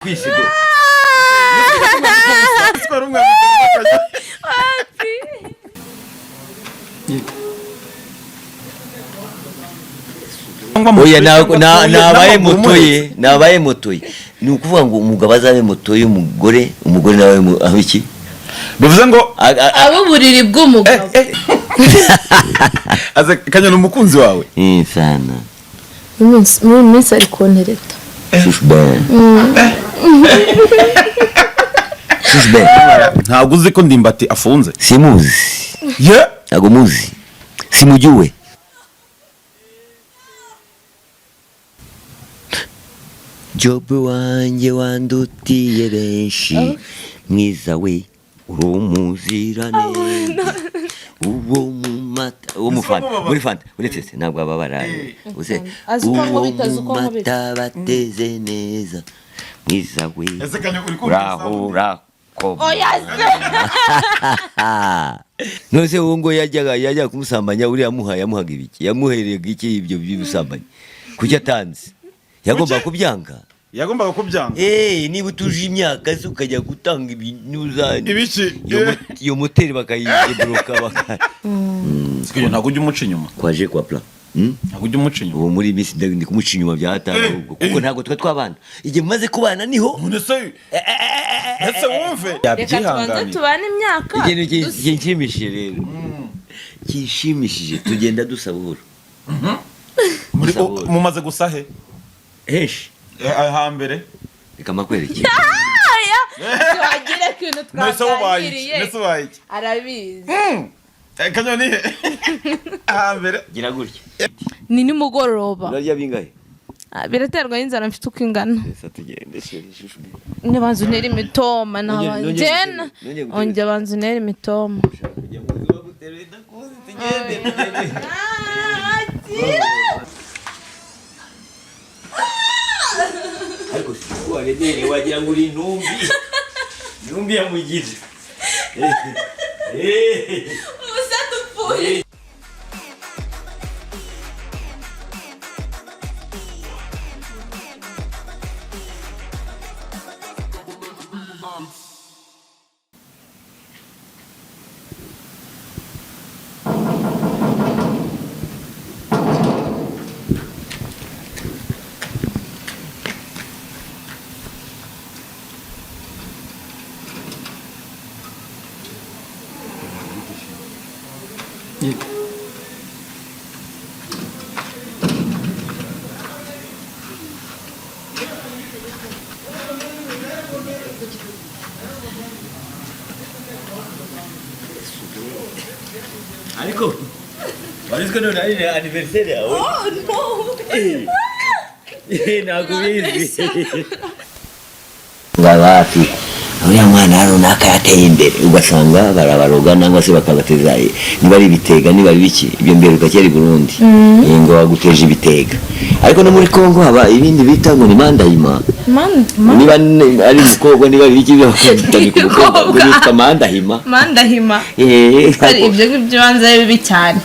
kwisigo oya nabaye motoye ni ukuvuga ngo umugabo azabe motoye umugore nawe aho iki bivuze ngo abo buriri bw'umugabo aza kanya n'umukunzi wawe sana mu minsi ari kontereta ntabwo uzi ko Ndimbati afunze simuzi ntabwo muzi simujuwe Job wanjye wandutiye benshi mwiza we urumuzirane uwo mumata uwo mufanta muri fanta uretse ntabwo ababaraye uze uwo mumata bateze neza mwiza we urahura nose uwo ngo yajyaga kumusambanya uriya yamuhaga ibiki yamuherega iki ibyo by'ubusambanyi kuki atanze yagomba kubyanga niba utuje imyaka se ukajya gutanga ibinuzani iyo moteri bakayibroka sikyo ntabwo ujya umuca inyuma kwaje kwa plan ntabwo ujya umuca inyuma uwo muri Miss ndi kumuca inyuma bya hatana kuko ntabwo twabana igihe maze kubana niho ese wumve reka tubanze tubane imyaka ikintu kinshimishije rero kinshimishije tugenda dusabura mumaze gusahe heshi hambere reka makwereke tuhagira ikintu twatangiriye arabizi kanyoni hambere gira gutya ni nimugoroba urarya bingahe biraterwa n'inzara mfite uko ingana tugende shishishwe nibanze unera imitoma nabangena onge banze unera imitoma ariko sikuwale nene wagira ngo uri intumbi ya mugije umusatu upfuye ariko warizwe none ari anniversaire yawe nakubizi ngabafi uriya mwana runaka yateye imbere ugasanga barabaroga nangwa se bakabateza niba ari ibitega niba ari biki ibyo mbere ukakera i Burundi ngo baguteje ibitega ariko no muri Kongo haba ibindi bita ngo ni mandahima niba ari umukobwa niba ari biki bakandika umukobwa ngo yitwa mandahima ari ibyo ngibyo banza bibi cyane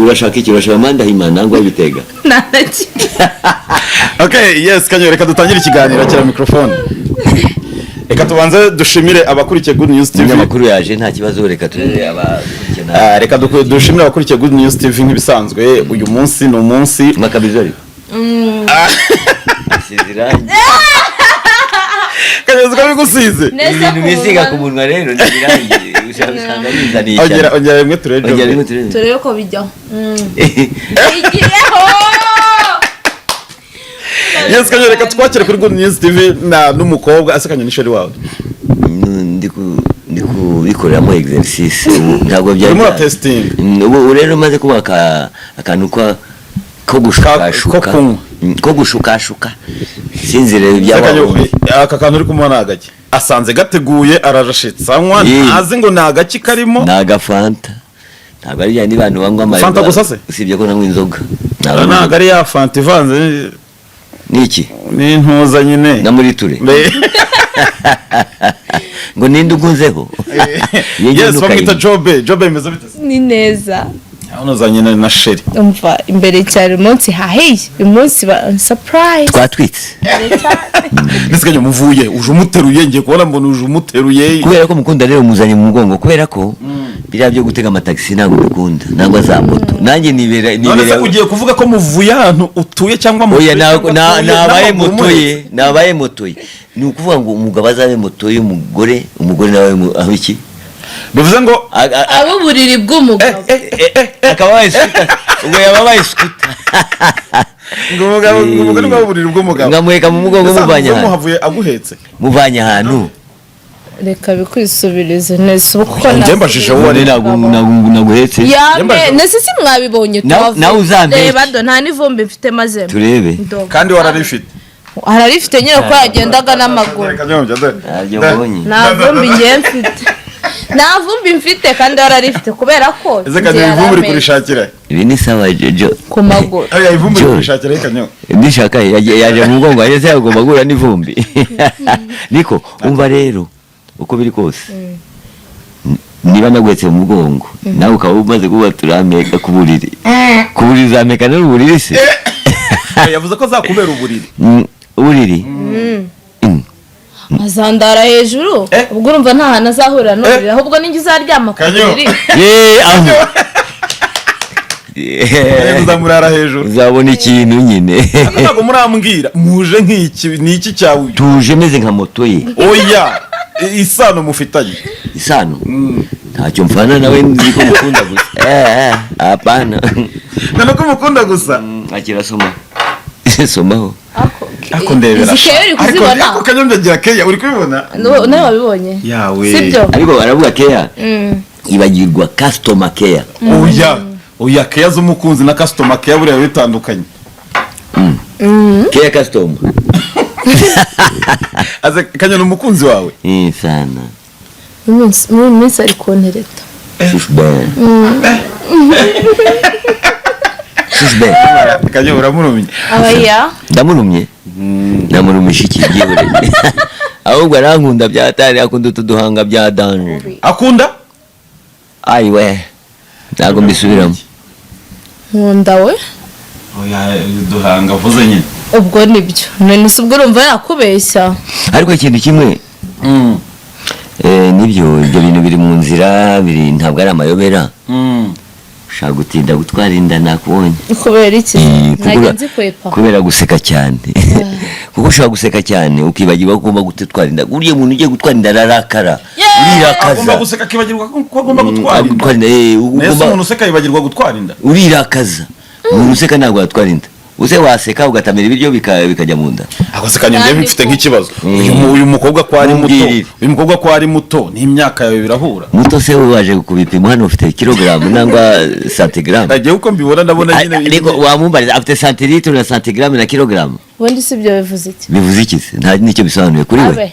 urashaka iki urashaka mandahima nangwa ibitega naki okay yes kanyo reka dutangire ikiganiro cya microphone reka tubanze dushimire abakurikiye Good News TV amakuru yaje nta kibazo reka turebe abakurikiye reka dushimire abakurikiye Good News TV nk'ibisanzwe uyu munsi ni umunsi makabizori siziranye kanyo ziko bigusize ibintu bisiga ku munwa rero nibirangiye ushaka bizaniye cyane ongera rimwe turebe ko bijyaho igireho yes kanyo reka twakire kuri Good News TV n'umukobwa asekanye n'ishori wawe ndiku bikoreramo exercice ntabwo byari muri testing ubu rero maze kubaka akantu ko gushukashuka sinzire ibyawe aka kantu uri kumubona agake asanze gateguye arajashitsanywa ntazi ngo nagaki karimo nagafanta ntabwo ari yandi bantu banywa amazi fanta gusa se usibye ko nanywa inzoga ntabwo ari ya fanta ivanze niki ni ntuza nyine na muri ture ngo ninde ugunzeho yes bamwita Jobe imeze bite ni neza hano zanye na sheri umva imbere cyane umunsi hahiye umunsi ba surprise twatwitse ndetse kanyo muvuye uje umuteruye ngiye kubona mbona uje umuteruye kubera ko mukunda rero muzanye mu mugongo kubera ko biriya byo gutega amataxi ntabwo bikunda ntabwo za moto nanjye nibera ugiye kuvuga ko muvuye ahantu utuye cyangwa mu oya nabaye moto ye ni ukuvuga ngo umugabo azabe moto y'umugore umugore nawe aho iki bivuze ngo abo buriri bw'umugabo akaba baye skuta ubwo yababaye skuta ngo umugore nawe buriri bw'umugabo ngamweka mu mugongo muhavuye aguhetse muvanye ahantu reka bikwisubirize neza kuko njembashije wowe naguhetse nese si mwabibonye nawe uzambere reba do nta n'ivumbi mfite maze turebe kandi wararifite ararifite nyine ko yagendaga n'amaguru nta vumbi ngiye mfite nta vumbi mfite kandi wararifite kubera ko ese kanyo ivumbi uri kurishakira ibi ni sawa jojo ku maguru aya ivumbi uri kurishakira kanyo ndishaka yaje mu mugongo ageze yagomba guhura n'ivumbi niko umva rero uko biri kose niba naguhetse mu mugongo nawe ukaba umaze kubatura ameka ku buriri zameka n'uburiri se yavuze ko zakubera uburiri uburiri azandara hejuru ubwo urumva nta hantu azahurira n'uburiri ahubwo ninjye uzaryama ku buriri aho uzamurara hejuru uzabona ikintu nyine ntabwo murambwira muje nk'iki ni iki cyawe tuje meze nka moto ye oya isano mufitanye isano ntacyo mfana nawe nzi ko mukunda gusa hapana none ko mukunda gusa akira somaho ako ndebera ariko kanyombya agira keya uri kubibona nawe wabibonye yawe sibyo ariko baravuga keya ibagirwa customer care oya keya z'umukunzi na customer care buriya bitandukanye keya customer aze kanyana umukunzi wawe sana muri minsi ari kontereta kanyo uramurumye abaya ndamurumye iki byibure ahubwo arankunda byatari akunda utuduhanga bya danje akunda ayiwe ntabwo mbisubiramo nkunda we oya duhanga vuze nyine ubwo nibyo none se ubwo urumva yakubeshya ariko ikintu kimwe nibyo ibyo bintu biri mu nzira biri ntabwo ari amayobera ushaka gutinda gutwara inda nakubonye kubera iki ntajya nzikwepa kubera guseka cyane kuko ushobora guseka cyane ukibagirwa ko ugomba gutwara inda uriya muntu ugiye gutwara inda ararakara urirakaza agomba guseka akibagirwa ko agomba gutwara inda nese umuntu useka yibagirwa gutwara inda urirakaza umuntu useka ntabwo yatwara inda uze waseka ugatamira ibiryo bikajya mu nda akoseka njye mfite nk'ikibazo uyu mukobwa ko ari muto n'imyaka yawe birahura muto se we waje kubipima hano ufite kilogramu nangwa santigramu nagiye uko mbibona ndabona nyine ariko wamumbariza afite santilitiro na santigramu na kilogramu ubundi si byo bivuze iki bivuze iki se nta nicyo bisobanuye kuri we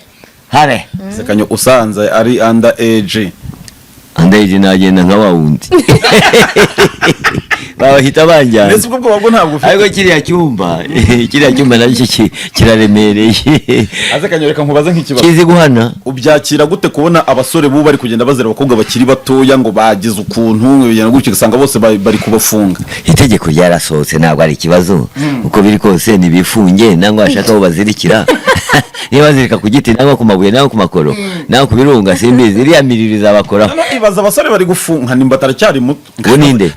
habe sekanyo usanze ari under age nagenda nka wa wundi bahita banjyana ndetse ubwo bwo ntabwo ufite ariko kiriya cyumba nacyo kiraremereye azekanyo reka nkubaze nk'ikibazo kizi guhana ubyakira gute kubona abasore bubu bari kugenda bazera abakobwa bakiri batoya ngo bagize ukuntu bigenda gutyo ugasanga bose bari kubafunga itegeko ryarasohotse ntabwo ari ikibazo uko biri kose ntibifunge nangwa bashaka aho bazirikira niba bazirika ku giti nangwa ku mabuye nangwa ku makoro nangwa ku birunga simbizi iriya miririza bakoraho ibaza abasore bari gufunga nimba ataracyari muto uwo ninde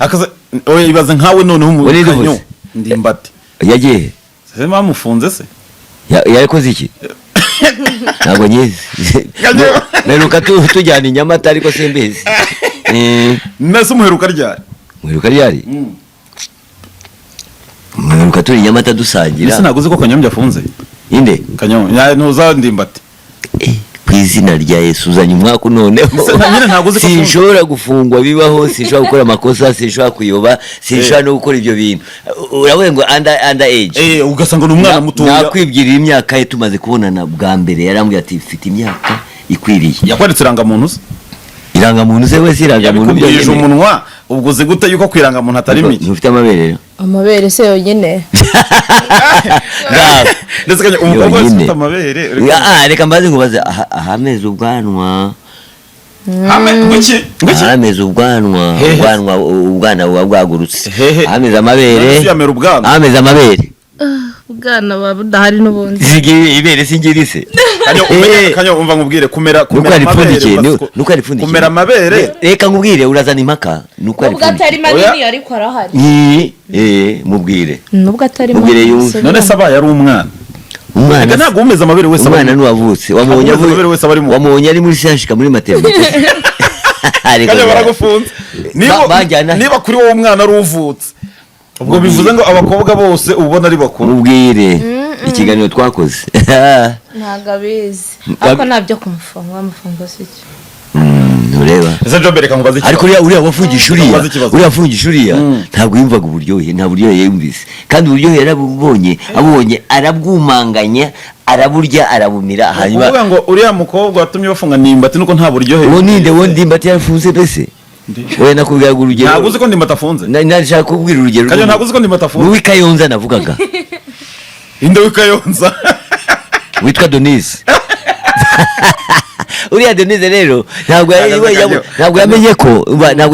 oya ibaze nkawe noneho umukanyo ndimbati yagiye se bamufunze se yakoze iki ntabwo nyizi meruka tujyana i Nyamata ariko simbizi nese umuheruka ryari muheruka turi i Nyamata dusangira ese ntabwo uzi ko kanyombya afunze inde kanyombya ntuza ndimbati ku izina rya Yesu uzanye umwaka noneho sinshobora gufungwa bibaho sinshobora gukora amakosa sinshobora kuyoba sinshobora no gukora ibyo bintu uravuga ngo under age ugasanga ni umwana muto nakwibwirira imyaka ye tumaze kubonana bwa mbere yarambwiye ati mfite imyaka ikwiriye yakweretse irangamuntu se irangamuntu se wese irangamuntu byonyine umunwa ubwo uzi gute yuko kwirangamuntu atari mike ntufite amabere amabere se yonyine ndetse kanya umukobwa wese ufite amabere reka mbaze ngubaze ahameze ubwanwa hame ngwiki hameze ubwanwa ubwana buba bwagurutse Hehe. hameze amabere yamera ubwanwa hameze amabere ubwana buba budahari n'ubundi ibere singirise kanyo umva nkubwire kumera nuko yaripfundikiye nuko yaripfundikiye kumera amabere reka nkubwire urazana impaka nuko nubwo atari yaripfundikiye manini ariko arahari mubwire nubwo atari Mubwire manini yumve. none se abaye ari umwana umwana ntabwo umeze amabere wese umwana nuwavutse wamubonye Ntabwo amabere wese aba arimo. wamubonye ari muri sashika muri maternité kanyo baragufunze niba kuri wowe umwana ari uvutse ubwo bivuze ngo abakobwa bose ubona ari bakuru mubwire ikiganiro twakoze ntabwo abizi ariko ntabyo kumufunga bamufunga si cyo ntureba ese Jobe reka nkubaze ariko uriya wafungisha Ubaze ikibazo. uriya wafungisha uriya ntabwo yumvaga uburyohe nta buryohe yumvise kandi uburyohe yarabubonye abonye arabwumanganya araburya arabumira hanyuma kuvuga ngo uriya mukobwa watumye bafunga Ndimbati nuko nta buryohe uwo ninde wo Ndimbati yarafunze mbese wowe nakubwira urugero ntabwo uzi ko Ndimbati afunze nashaka kubwira urugero kanyo ntabwo uzi ko Ndimbati afunze n'uwi Kayonza navugaga inde w'Ikayonza witwa Denise uriya Denise rero ntabwo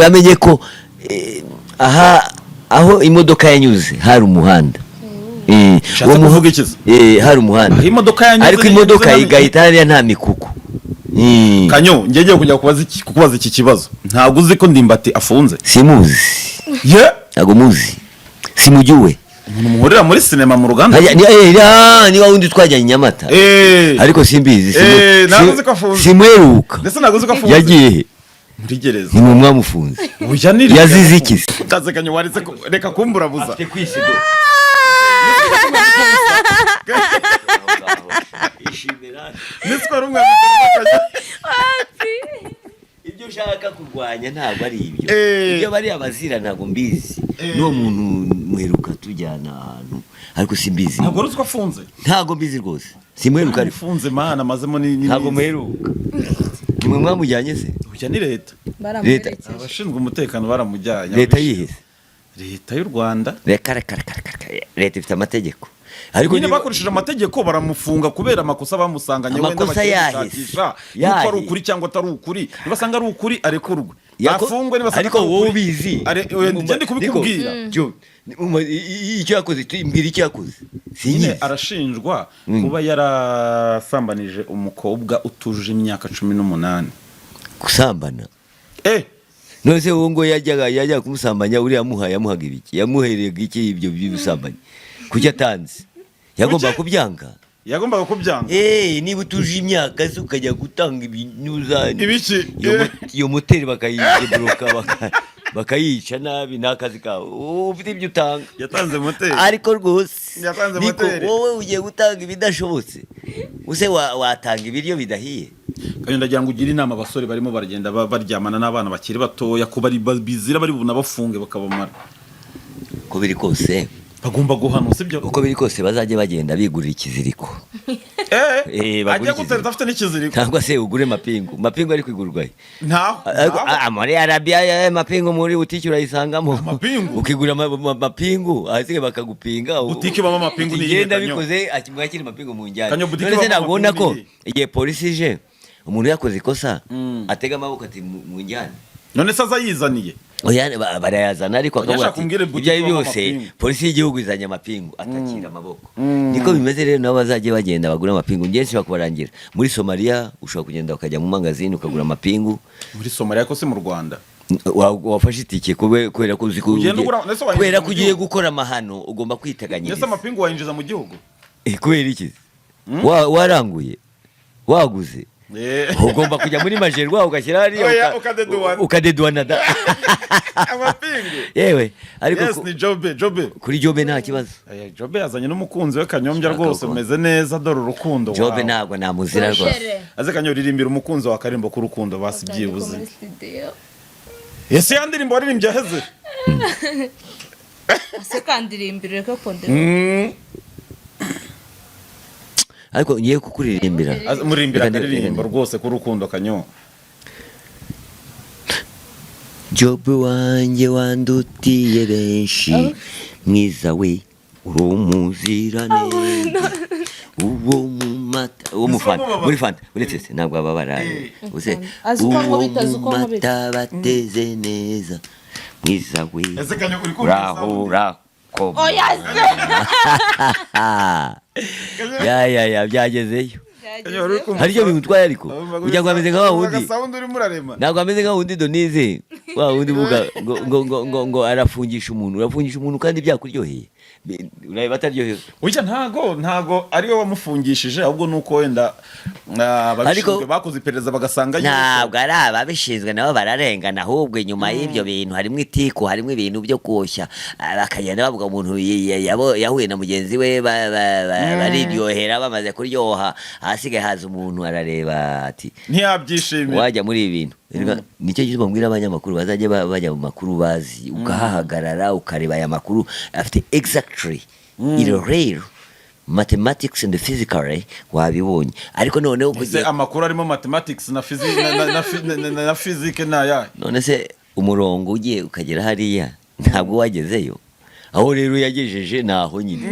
yamenye ko aha aho imodoka yanyuze hari umuhanda Ushatse kuvuga iki se? hari umuhanda Aho imodoka yanyuze ariko imodoka igahita hariya nta mikuku kanyo ngiye kujya kukubaza iki kibazo ntabwo uzi ko Ndimbati afunze simuzi ntabwo muzi simugiwe umuntu muhurira muri sinema mu ruganda niba wundi twajyanye i Nyamata ariko simbizi ntabwo uzi ko afunze simweruka ndetse ntabwo uzi ko afunze yagiye he muri gereza ni mwamufunze ujanire yazize iki se utaze kanyo waritse reka kumburabuza niswara umwana ibyo ushaka kurwanya ntabwo ari ibyo ibyo bari abazira ntabwo mbizi n'uwo muntu muheruka tujyana ahantu ariko simbizi ntabwo uzi ko afunze ntabwo mbizi rwose simweruka ariko afunze mana amazemo ni ntabwo muheruka nimwe mwamujyanye se ujya ni leta abashinzwe umutekano baramujyanye leta yihese leta y'u Rwanda leta ifite amategeko ariko nyine bakoresheje amategeko baramufunga kubera amakosa bamusanganye wenda bakishakisha yuko ari ukuri cyangwa atari ukuri nibasanga ari ukuri arekurwe afungwe nibasanga ariko wowe ubizi ngende kubikubwira icyo yakoze mbwira icyo yakoze nyine arashinjwa kuba yarasambanije umukobwa utujuje imyaka 18 gusambana none se wowe ngo yajyaga kumusambanya uriya yamuhaga ibiki yamuherega iki ibyo by'ubusambanyi kuki atanze yagombaga kubyanga niba utuje imyaka se ukajya gutanga ibinyuzani iyo moteri bakayidebloka bakayica nabi ni akazi kawe ufite ibyo utanga yatanze moteri ariko rwose yatanze niko moteri wowe ugiye gutanga ibidashobotse use watanga ibiryo bidahiye kandi ndagira ngo ugire inama abasore barimo baragenda baryamana n'abana bakiri batoya ko bari bizira bari bunabafunge bakabamara uko biri kose bagomba guhanwa sibyo uko biri kose bazajye bagenda bigurira ikiziriko ajya gutereta afite n'ikiziriko cyangwa se ugure mapingu ari kwigurwa ntaho muri Arabia mapingu muri butiki urayisangamo ukigura mapingu ahasigaye bakagupinga butiki bama mapingu ni igenda bikoze akimwakira mapingu mu njyana none se nabona ko igihe polisi ije umuntu yakoze ikosa atega amaboko ati mu njyana none se azayizaniye barayazana ariko akabura ati ibyo ari byose polisi y'igihugu izanye amapingu atakira amaboko niko bimeze rero nabo bazajye bagenda bagura amapingu ngenshi bashobora kubarangira muri Somalia ushobora kugenda ukajya mu magazine ukagura amapingu muri Somalia ko se mu Rwanda wafashe itike kubera ko uzi kubera ko ugiye gukora amahano ugomba kwiteganyiriza ese amapingu wayinjiza mu gihugu kubera iki waranguye waguze ugomba kujya muri majerwa ugashyira hariya ukadeduana da amapingu yewe ariko yes ni Jobe kuri Jobe nta kibazo Jobe yazanye n'umukunzi we Kanyombya rwose umeze neza dore urukundo wawe Jobe ntabwo namuzira rwose aze Kanyo ririmbira umukunzi wa Karimbo k'urukundo basibyibuze ese yandirimbo waririmbye aheze ase kandirimbire ko kondera ariko ngiye kukuririmbira murimbira akaririmbo rwose k'urukundo Kanyo Jobe wanjye wandutiye benshi mwiza we uri umuziranenge uwo mu mata uwo mu fanta muri fanta uretse se ntabwo ababara use uwo mu mata bateze neza mwiza we rahura ko ya byagezeyo haryo bimutwaye ariko kugira ngo ameze nka wa wundi ntabwo ameze nka wundi Donize wa wundi buga ngo arafungisha umuntu kandi byakuryoheye ureba ataryohewe ujya ntago ari we wamufungishije ahubwo nuko wenda ababishinzwe bakoze iperereza bagasanga ntabwo ari ababishinzwe nabo bararengana ahubwo inyuma y'ibyo bintu harimo itiku harimo ibintu byo koshya bakagenda bavuga umuntu yahuye na mugenzi we bariryohera bamaze kuryoha ahasigaye haza umuntu arareba ati ntiyabyishimiye wajya muri ibi bintu nicyo gituma mbwira abanyamakuru bazajya bajya mu makuru bazi ukahahagarara ukareba aya makuru afite exactly rero mathematics and physically wabibonye ariko noneho amakuru arimo mathematics na physics naya none se umurongo ugiye ukagera hariya ntabwo wagezeyo aho rero yagejeje naho nyine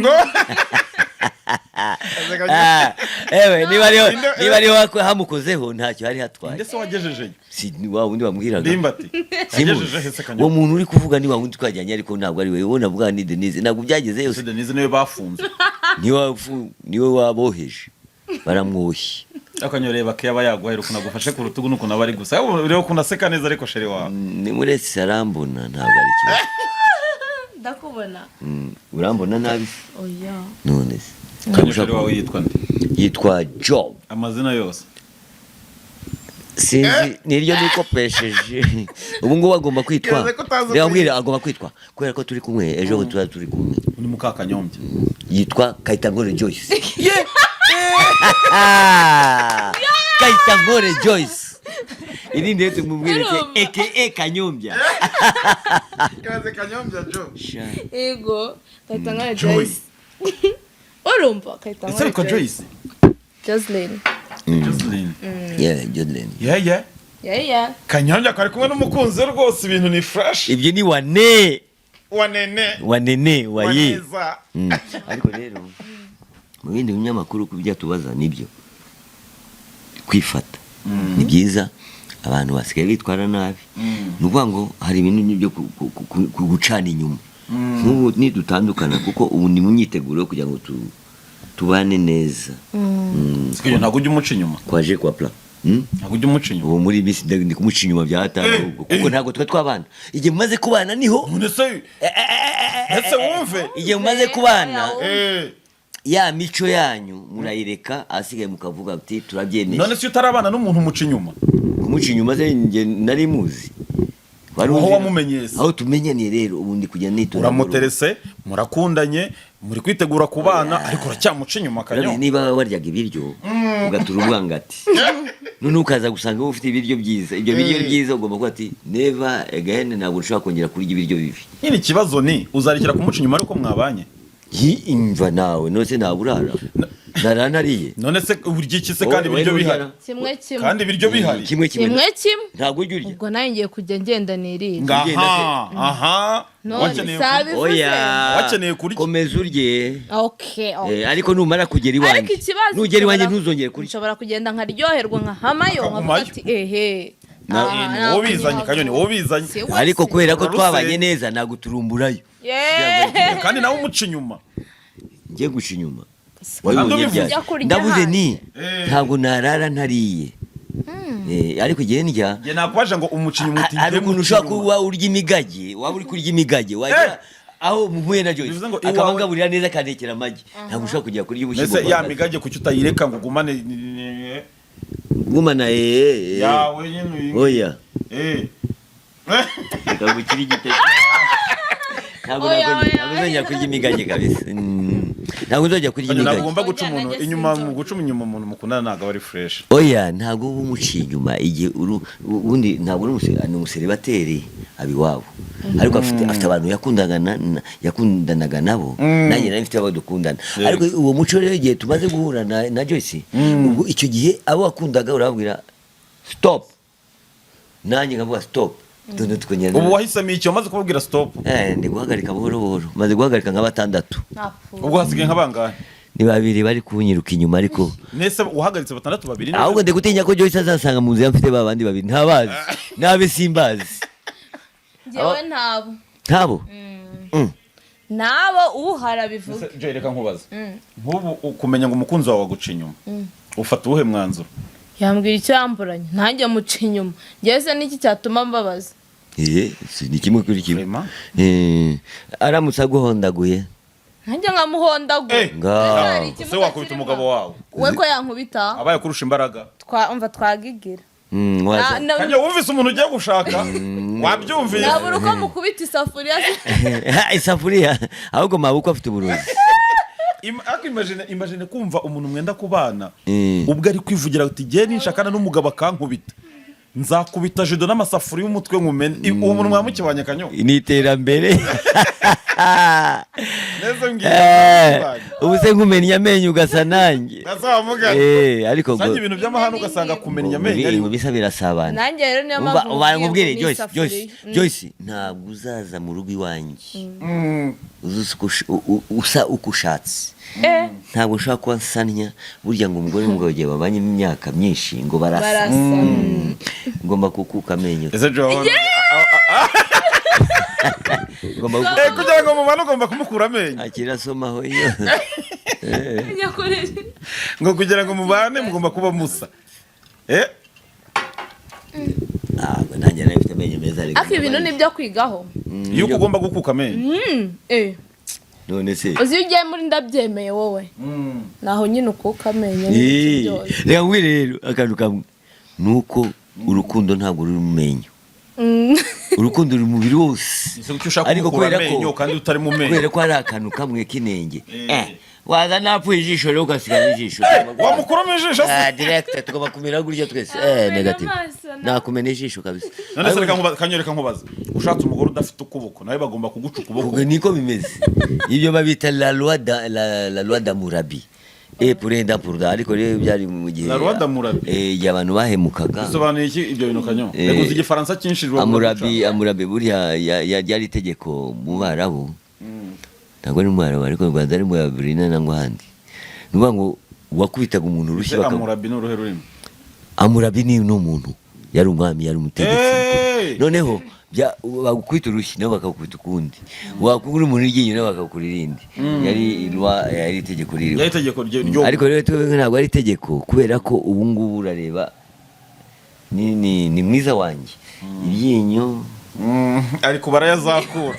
niba ariho hamukozeho ntacyo hari hatwaye ndetse wagejeje si wa wundi bamwiraga ndimbati yagejeje hese uwo muntu uri kuvuga ni wa wundi twajyanye ariko ntabwo ari we ubona bwa ni Denise ntabwo byagezeyo se Denise niwe bafunze niwe waboheje baramwoshye akanyoreba ke yaba yaguhera kunagufashe ku rutugu nuko nabari gusa rero kunaseka neza ariko shere wawe ni muretse arambona ntabwo ari kibazo ndakubona urambona nabi oya none se kanyoshere wawe yitwa nde yitwa Job amazina yose sinzi niryo nikopesheje ubu ngubu agomba kwitwa reba mbwira agomba kwitwa kubera ko turi kumwe ejo tuba turi kumwe ni Mukakanyombya yitwa Kayitangore Joyce Kayitangore Joyce ili ndio tumubwire aka Kanyombya kaze Kanyombya Joe ego Kayitangore Joyce urumva Kayitangore Joyce Jocelyn Jocelyn yeah Kanyombya kari kumwe n'umukunzi rwose ibintu ni fresh ibyo ni wanene waye ariko rero mu bindi binyamakuru kubijya tubaza nibyo kwifata ni byiza abantu basigaye bitwara nabi nuvuga ngo hari ibintu byo gucana inyuma nk'ubu nidutandukana kuko ubu ni mu myiteguro kugira ngo tubane neza ntabwo ujya umuca inyuma kwaje kwa plan ntabwo ujya umuca inyuma ubu muri bisi ndi kumuca inyuma byatanga kuko ntabwo twabana igihe mumaze kubana niho ese wumve igihe mumaze kubana ya mico yanyu murayireka asigaye mukavuga ati turabyemeje none se utarabana n'umuntu umuca inyuma kumuca inyuma ze nge nari muzi aho wamumenyese aho tumenyaniye rero ubu ndi kujya nitura uramuterese murakundanye muri kwitegura kubana ariko uracyamuca inyuma Kanyombya niba waryaga ibiryo ugatura ubwangati none ukaza gusanga wowe ufite ibiryo byiza ibyo biryo byiza ugomba kuba ati never again ntabwo ushobora kongera kurya ibiryo bibi nyine ikibazo ni uzarikira kumuca inyuma ariko mwabanye imva nawe none se naburara naranariye none se urya iki se kandi ibiryo bihari kimwe kandi ibiryo bihari kimwe ntabwo ujya urya ubwo nawe ngiye kujya ngenda nirira wakeneye kurya komeza urye okay ariko numara kugera iwanjye nugera iwanjye ntuzongere kurya nshobora kugenda nkaryoherwa nkahamayo nkavuga ati wowe bizanye Kanyoni wowe bizanye ariko kubera ko twabanye neza ntabwo turumburayo kandi nawe umuca inyuma ngiye guca inyuma ndabuze ni ntabwo narara ntariye ariko igihe ndya nakubaje ngo umuca inyuma uti hari umuntu ushobora kuba urya imigage waba uri kurya imigage wajya aho muhuye na Joyce akaba ngaburira neza akandekera amagi ntabwo ushobora kujya kurya ubushyimbo ya migage kuki utayireka ngo gumana yawe nyine oya ndagukira igitego ntabwo nzongera kurya imigage kabisa ntabwo nzongera kurya imigage ntabwo ugomba guca umuntu inyuma mu guca inyuma umuntu mukundana ntabwo ari fresh oya ntabwo uba umuciye inyuma igihe ubundi ntabwo ni umuseribateri abiwabo ariko afite abantu yakundanaga nabo nanjye nari mfite abo dukundana ariko uwo muco rero igihe tumaze guhura na Joyce ubwo icyo gihe abo wakundaga urababwira stop nanjye nkavuga stop ubu wahisemo icyo maze kubabwira stop ndi guhagarika buhoro buhoro maze guhagarika nka 6 ubwo hasigaye nk'abangahe ni babiri bari kunyiruka inyuma ariko nese uhagaritse batandatu babiri ahubwo ndi gutinya ko Joyce azasanga mu nzira mfite babandi babiri ntabazi nabe simbazi njyewe ntabo nabo uhara bivuga je reka nkubaza nk'ubu kumenya ngo umukunzi wawe aguca inyuma ufata uwuhe mwanzuro yambwira icyo yamburanye ntanjye muca inyuma njyewe se niki cyatuma mbabaza ni kimwe kuri kimwe aramutse aguhondaguye ntanjye nkamuhondaguye se wakubita umugabo wawe we ko yankubita abaye kurusha imbaraga umva twagigira kajya wumvise umuntu ugiye gushaka wabyumviye nabura uko mukubita isafuriya ahubwo mabukwe afite uburozi imagine kumva umuntu mwenda kubana ubwo ari kwivugira ati igihe ninshakana n'umugabo akankubita nzakubita jido n'amasafuriya y'umutwe nkumene uwo muntu mwamukibanye kanyo ni iterambere neza ngiye ubu se nkumenya amenyo ugasa nanjye ariko sange ibintu by'amahano ugasanga kumenya amenyo ari bisa birasabana nanjye rero niyo mpamvu nkubwire Joyce ntabwo uzaza mu rugo iwanjye usa uko ushatse ntabwo ushaka kuba nsanya burya ngo umugore n'umugabo igihe babanye imyaka myinshi ngo barasa ngomba kukuka amenyo kugira ngo mubane ugomba kumukura amenyo akirasomaho iyo ngo kugira ngo mubane mugomba kuba musa nanjye nawe mfite amenyo meza ariko ibintu ni ibyo kwigaho yuko ugomba gukuka amenyo none se uzi iyo ugiye muri ndabyemeye wowe naho nyine ukuka amenyo reka ngwire rero akantu kamwe ni uko urukundo ntabwo ruri mu menyo urukundo ruri mu mubiri wose ariko kubera ko hari akantu kamwe k'inenge waza napfuye ijisho rero ugasigara ijisho wamukuramo ijisho direct tugomba kumira gutyo twese negative nakumena ijisho kabisa none se kanyereka nkubaza ushatse umugore udafite ukuboko nawe bagomba kuguca ukuboko niko bimeze ibyo babita la loi d'Hammurabi purenda purda ariko rero byari mu gihe la loi d'Hammurabi abantu bahemukaga bisobanuye iki ibyo bintu kanyo uzi igifaransa cyinshi Hammurabi buriya ryari itegeko mu Barabu ntabwo ari mu Barabu ariko mu Rwanda ari mu Burina nangwa ahandi ni ukuvuga ngo wakubitaga umuntu urushyi Hammurabi ni uruhe rurimi Hammurabi ni umuntu yari umwami yari umutegetsi noneho bagukubita urushyi nabo bakagukubita ukundi wakugura umuntu iryinyo nabo bakagukura irindi yari itegeko ririho ariko rero ntabwo ari itegeko kubera ko ubu ngubu urareba ni mwiza wanjye iryinyo ariko barayazakura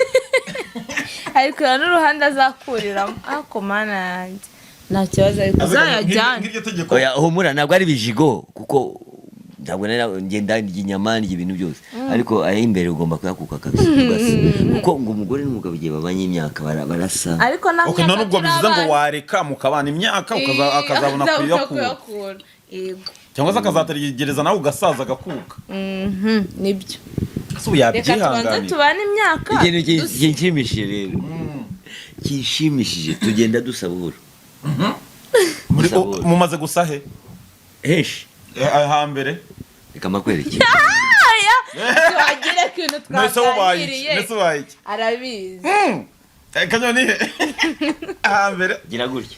ariko n'uruhande azakuriramo ako mana yanjye nta kibazo ariko uzayajyane humura ntabwo ari bijigo kuko ntabwo ngenda ndya inyama ndya ibintu byose ariko aho imbere ugomba kuyakuka kabisa kuko ngo umugore n'umugabo igihe babanye imyaka barasa ariko none ubwo bivuze ngo wareka mukabana imyaka akazabona kuyakura cyangwa se akazategereza nawe ugasaza agakuka nibyo reka tubanza tubane imyaka ikintu kinshimishije rero kinshimishije tugenda dusa buhoro mumaze gusa he heshi hambere reka makwerekeye tuhagira ikintu twatangiriye arabizi kanyoni hambere gira gutya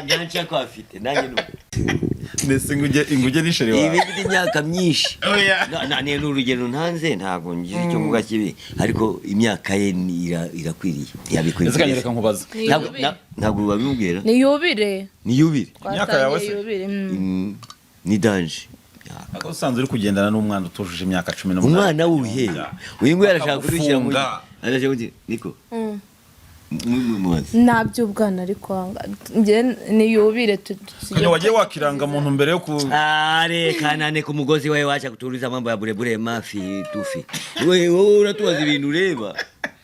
ntancya ko afite nanjye nese inguge n'isheri wawe ibi bifite imyaka myinshi ni urugero ntanze ntabwo ngize icyo mvuga kibi ariko imyaka ye irakwiriye yabikwiriye ese kanyereka nkubaza ntabwo babimubwira ni yubire imyaka yawe se ni danje usanzwe uri kugendana n'umwana utujuje imyaka 18 umwana wuhe uyu nguyu arashaka kurushyira mu niko naby'ubwana ariko niyubire kanya wagiye wakiranga muntu mbere yo kanane ku mugozi wawe wacha kuturiza mambo ya burebure mafi tufi wowe uratubaza ibintu ureba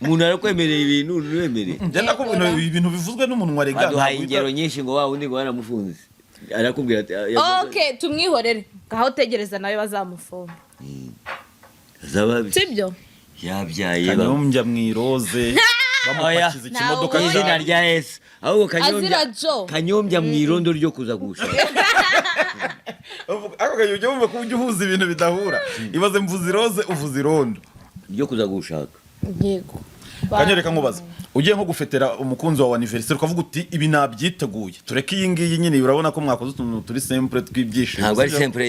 umuntu arakwemereye ibintu uremereye ngenda ko ibintu bivuzwe n'umuntu warega baduhaye ingero nyinshi ngo wundi ngo baramufunze arakubwira ati okay tumwihorere ngaho tegereza nawe bazamufunga zababi sibyo yabyaye kanyombya mwiroze bamupakiza ikimodoka izina rya Yesu ahubwo kanyombya mwirondo ryo kuza gushaka ako kanyombya wumva ko ujya uhuza ibintu bidahura ibaze mvuze iroze uvuze irondo ryo kuza gushaka yego kanyereka nkubaza ugiye nko gufetera umukunzi wawe anniversaire ukavuga uti ibi nabyiteguye tureke iyi ngiyi nyine urabona ko mwakoze utuntu turi simple tw'ibyishimo ntabwo ari simple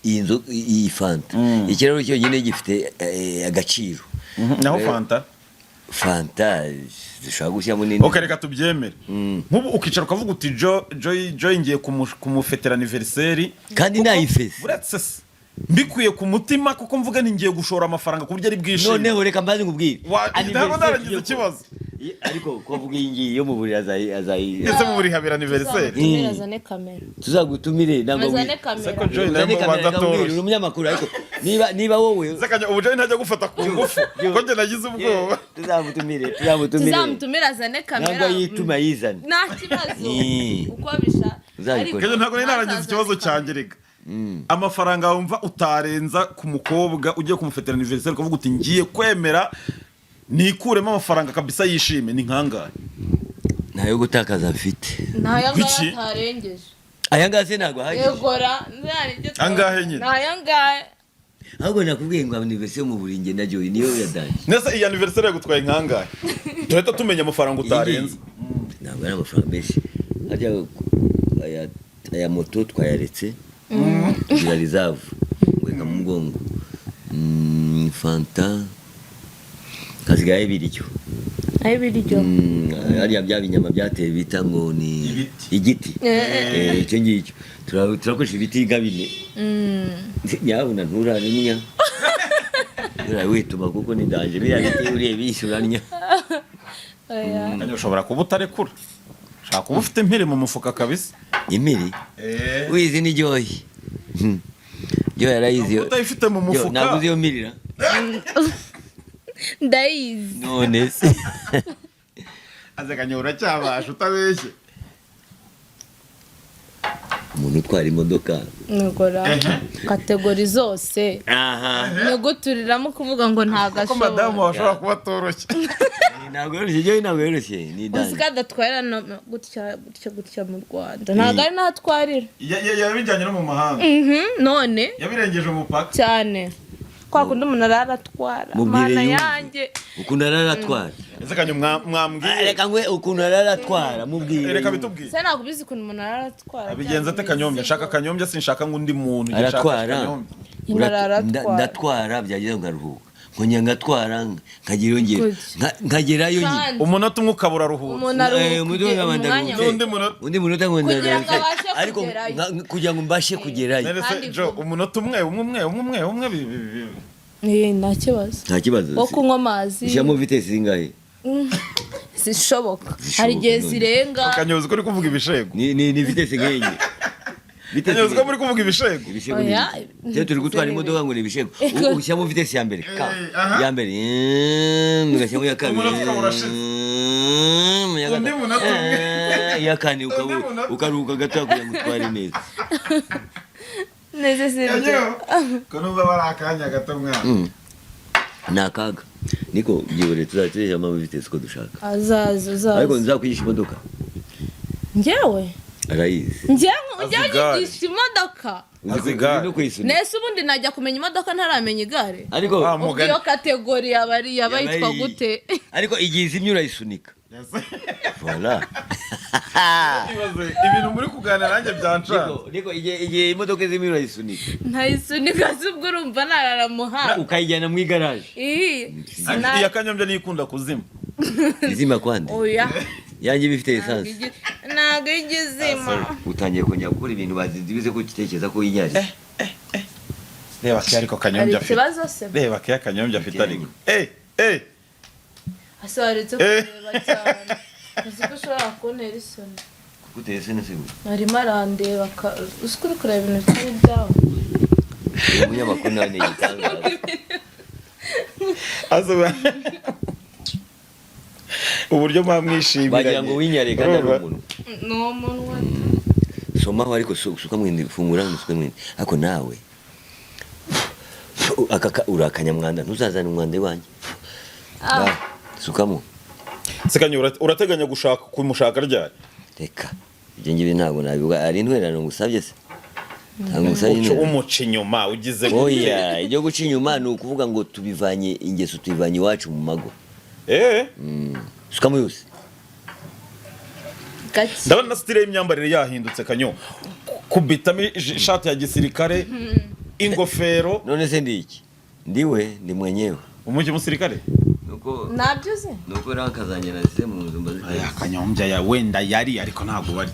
iyi nzu iyi fanta ikiraro cyonyine gifite agaciro naho fanta zishobora gushyira munini reka tubyemere nk'ubu ukicara ukavuga uti joy ngiye kumufetera anniversaire kandi nayifese uretse mbikuye ku mutima kuko mvuga ni ngiye gushora amafaranga ku buryo ari bwishime noneho reka mbaze nkubwire ntabwo naragize ikibazo ariko ko vuga iyi ngiyi yo mu buriri azayi ese mu buriri habera anniversaire azane kamera tuzagutumire ntabwo azane kamera Joy nayo mubanza atoroshye uri umunyamakuru ariko niba wowe zakanya ubu Joy ntajya gufata ku ngufu ko njye nagize ubwoba tuzamutumire azane kamera ntabwo yituma yizane nta kibazo uko bisha ariko ntabwo naragize ikibazo cyanjye rega amafaranga wumva utarenza ku mukobwa ugiye kumufetera anniversaire ukavuga uti ngiye kwemera nikuremo amafaranga kabisa yishime ni nkangahe ntayo gutakaza mfite ntayo atarengeje aya ngase ntabwo ahagije yegora angahe nyine ntayo ngahe ahubwo nakubwiye ngo anniversaire mu buringe na Joy niyo yadanje nese iyi anniversaire yagutwaye nkangahe turahita tumenya amafaranga utarenza ntabwo ari amafaranga menshi aya moto twayaretse kugira reserve ngweka mu mugongo fanta kasigaye ibiryo hariya bya binyama byateye bita ngo ni igiti icyo ngicyo turakoresha ibiti nka bine nyabuna nturarenya wituma kuko ni danje biriya biti uriye bishyuranya ushobora kuba utarekura ushaka kuba ufite impiri mu mufuka kabisa impiri wizi ni Joy Joy yarayizi utayifite mu mufuka ntabwo uzi iyo mirira ndayizi none se azakanya uracyabasha utabeshye umuntu utwara imodoka nugora kategori zose niguturiramo kuvuga ngo ntago ko madamu washobora kuba atoroshye ntabwo yoroshye Joy ntabwo yoroshye ni danje usika adatwarira gutya mu Rwanda ntabwo ari n'ahatwarira yabijyanye no mu mahanga none yabirengeje umupaka cyane kwa kundi umuntu araratwara mana yanjye ukuntu araratwara ezekanye mwambwiye reka ngwe ukuntu araratwara mubwire reka bitubwiye se ntabwo ubizi ukuntu umuntu araratwara abigenza ate kanyombya nshaka kanyombya sinshaka ngo undi muntu aratwara ndatwara byageze ngaruhuka nkongera ngatwara nkagerayo nyine umunota umwe ukabura aruhuka undi munota ariko kugira ngo mbashe kugerayo umunota umwe nta kibazo nta kibazo wo kunywa amazi ishyiramo vitesi zingahe zishoboka hari igihe zirenga kanyozi ko uri kuvuga ibishego ni vitesi nk'enye kanyozi ko muri kuvuga ibishego rero turi gutwara imodoka ngo ni ibishego ushyiramo vitesi ya mbere ya mbere ugashyiramo iya kabiri iya kane ukaruhuka gato kugira ngo utware neza neza sibyo ko numva bari akanya gato mwana ni akaga niko byibure tuzashyiramo vitesi uko dushaka azaza ariko nzakwigisha imodoka njyewe arayizi njyanyigisha imodoka nese ubundi najya kumenya imodoka ntaramenya igare ariko iyo kategori yaba yitwa gute ariko igihe izimye urayisunika voilà ibintu muri kuganira nanjye byanca niko igihe imodoka izimye urayisunika ntayisunika zubwo urumva narara muhanda ukayijyana mu igaraje iya kanyombya niyo ikunda kuzima izima kwande oya yanjye bifite esanse ntabwo igizima utangiye kongera gukora ibintu bazibize ko ukitekereza ko yinyari reba ko ariko kanyombya afite ikibazo se reba ko kanyombya afite ariko asobanutse kureba cyane uzi ko ushobora kuntera isoni gutera isoni se arimo arandeba uzi ko uri kureba ibintu bitari ibyawe umunyamakuru nawe ni igitangaza uburyo mwamwishimira bagira ngo winyare kandi ari umuntu ni umuntu somaho ariko suka mwindi fungura nusuke mwindi ariko nawe urakanyamwanda ntuzazana umwanda wanjye sukamo sekanye urateganya kumushaka ryari reka ibyo ngibi ntabwo nabivuga ari intwererano ngusabye se umuca inyuma ugize oya ibyo guca inyuma ni ukuvuga ngo tubivanye ingeso tuyivanye iwacu mu mago sukamo yose gake ndabona na style y'imyambarire yahindutse kanyo kubitamo ishati ya gisirikare ingofero none se ndi iki ndiwe ndi mwenyewe umuki musirikare nuko nabyo uzi nuko nakazanye nase mu nzu mbazi aya kanyombya ya wenda yari ariko ntago bari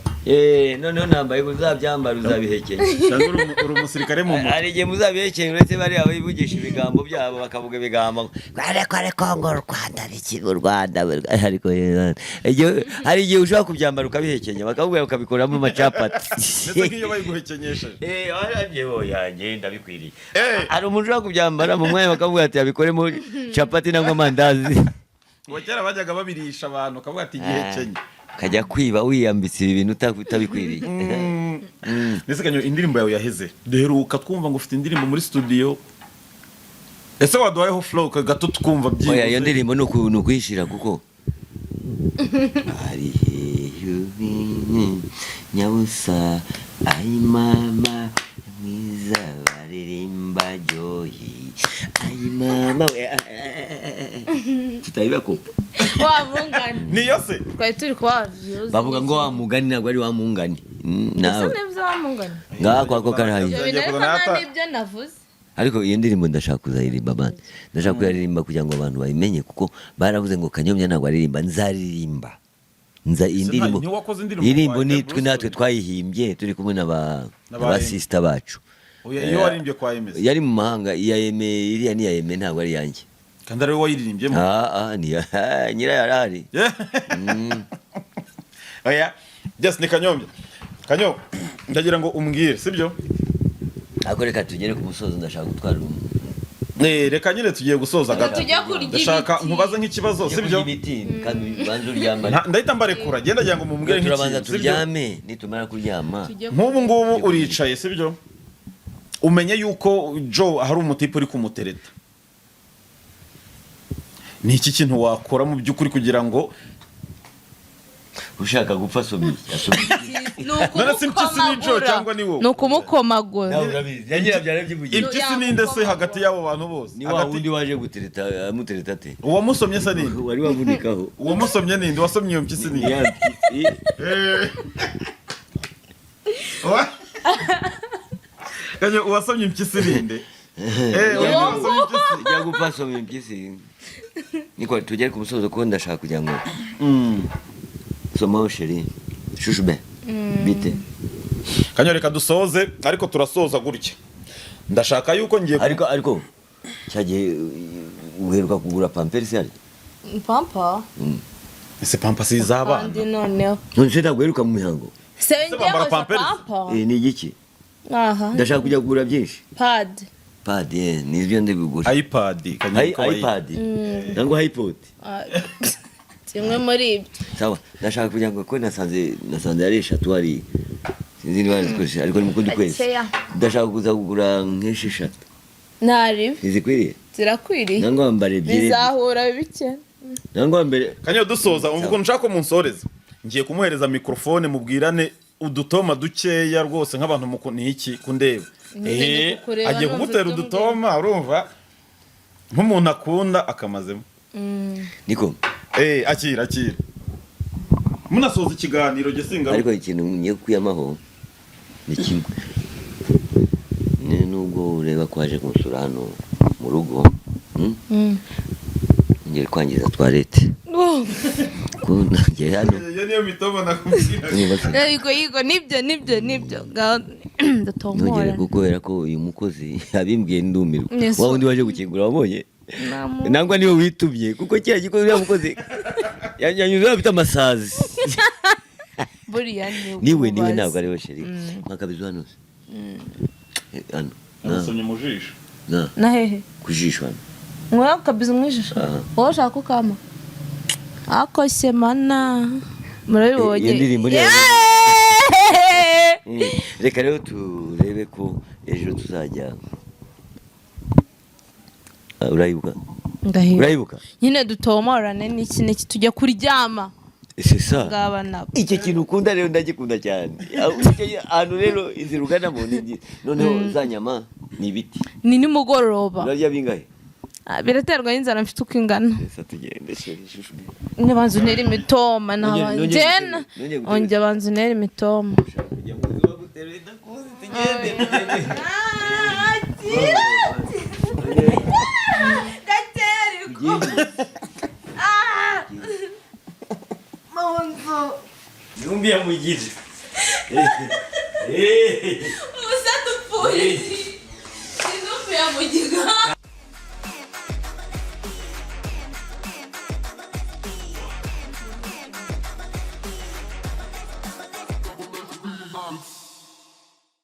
noneho nambaye uzabyambara uzabihekenya cyangwa uri umusirikare mu mutwe hari igihe muzabihekenya uretse bari abivugisha ibigambo byabo bakavuga ibigambo ariko ngo u Rwanda u Rwanda ariko hari igihe ushobora kubyambara ukabihekenya bakavuga ukabikoramo amacapati ndetse nk'iyo bari guhekenyesheje yanjye ndabikwiriye hari umuntu ushobora kubyambara mu mwanya bakavuga ati abikoremo capati nangwa amandazi kera bajyaga babirisha abantu ukavuga ati gihekenya kajya kwiba wiyambitse ibi bintu utabikwiriye ndetse kanyo indirimbo yawe yaheze duheruka twumva ngo ufite indirimbo muri studio ese waduhayeho flow gato twumva byibuze oya iyo ndirimbo ni ukuyishira kuko ari nyabusa ay mama mwiza baririmba joyi ay mama tutayiba ko wa mungani niyo se twari turi kubavyuza bavuga ngo wa mugani ntabwo ari wa mungani nawe neza wa mungani ngako ako karahaye ibyo bintu ariko nibyo navuze ariko iyo ndirimbo ndashaka kuzayiririmba bana ndashaka kuyaririmba kugira ngo abantu bayimenye kuko baravuze ngo Kanyombya ntabwo aririmba nzaririmba indirimbo natwe twayihimbye turi kumwe n'aba sister bacu iyo waririmbye kwa Emeza yari mu mahanga iya Eme iriya ni iya Eme ntabwo ari yanjye kandi ari wowe wayiririmbyemo nyira yarari oya just ni Kanyombya ndagira ngo umbwire sibyo ako reka tugere ku musozo ndashaka gutwara reka nyine tugiye gusoza gato tujya kurya ndashaka nkubaze nk'ikibazo sibyo kandi banze uryamane ndahita mbarekura genda ngira ngo mumubwire turabanza nk'ikintu turyame nitumara kuryama nk'ubu ngubu uricaye sibyo umenye yuko Joe hari umutipe uri kumutereta ni iki kintu wakora mu by'ukuri kugira ngo ushaka gupfa sobi none si impyisi ni Joe cyangwa ni wowe ni ukumukomagura yagira byara byivugira impyisi ni nde se hagati y'abo bantu bose ni wa wundi waje gutereta amutereta ate uwamusomye se ninde wari wavunikaho uwamusomye ninde wasomye iyo mpyisi ninde ya kanyo uwasomye impyisi ninde ujya gupfa sobi impyisi niko tugere ku musozo ko ndashaka kugira ngo somaho sheri shushube bite kanyo reka dusoze ariko turasoza gutya ndashaka yuko ngiye ariko cyagiye uheruka kugura pampers yari pampa ese pampa si iz'abana kandi noneho none ntabwo uheruka mu mihango se bambara njyewe pampers? pampa ni igiki aha ndashaka kujya kugura byinshi pad pad nibyo ndi bigura iPad kanyo iPad nangwa iPod kimwe muri ibyo sawa ndashaka kugira ngo ko nasanze ari eshatu ari sinzi niba nzikoresha ariko ni mukundi kwezi Akeya. ndashaka kuza kugura nk'esheshatu ntari ntizikwiriye zirakwiriye nangwa wambare ebyiri bizahura bike nangwa wambere kanyo dusoza umva ukuntu nshaka ko munsoreza ngiye kumuhereza mikrofone mubwirane udutoma dukeya rwose nk'abantu ni iki kundeba agiye kugutera udutoma urumva nk'umuntu akunda akamazemo niko akira munasoza ikiganiro gisinga ariko ikintu ngiye kwiyamaho ni kimwe nubwo ureba ko waje kunsura hano mu rugo ngiye kwangiza toilette ko ngiye hano iyo niyo mitoma nakubwira yego nibyo ndatomora nongere kubera ko uyu mukozi yabimbwiye ndumirwa wa wundi waje gukingura wabonye nangwa niwe witumye kuko kiriya gikozi uriya mukozi yanyuze afite amasazi buriya niwe ntabwo ariwe sheri mwakabizo hano hano nasomye mu jisho na hehe ku jisho hano mwakabizo mu jisho wowe ushaka ukama ako semana murabibonye iyo ndirimbo reka rero turebe ko ejo tuzajya urayibuka nyine dutomorane n'iki tujya kuryama sesa ngaba nabo icyo kintu ukunda rero ndagikunda cyane ahantu rero inzira uganamo ni noneho za nyama ni ibiti ni nimugoroba urarya bingahe biraterwa n'inzara mfite uko ingana Ese tugende shushu. n'abantu nera imitoma Nongeye onge abantu nera imitoma Kujya mu nzu bagutera idakuzi tugende. Yumbi ya mugije. ubusa dupfuye inumbi ya mugiga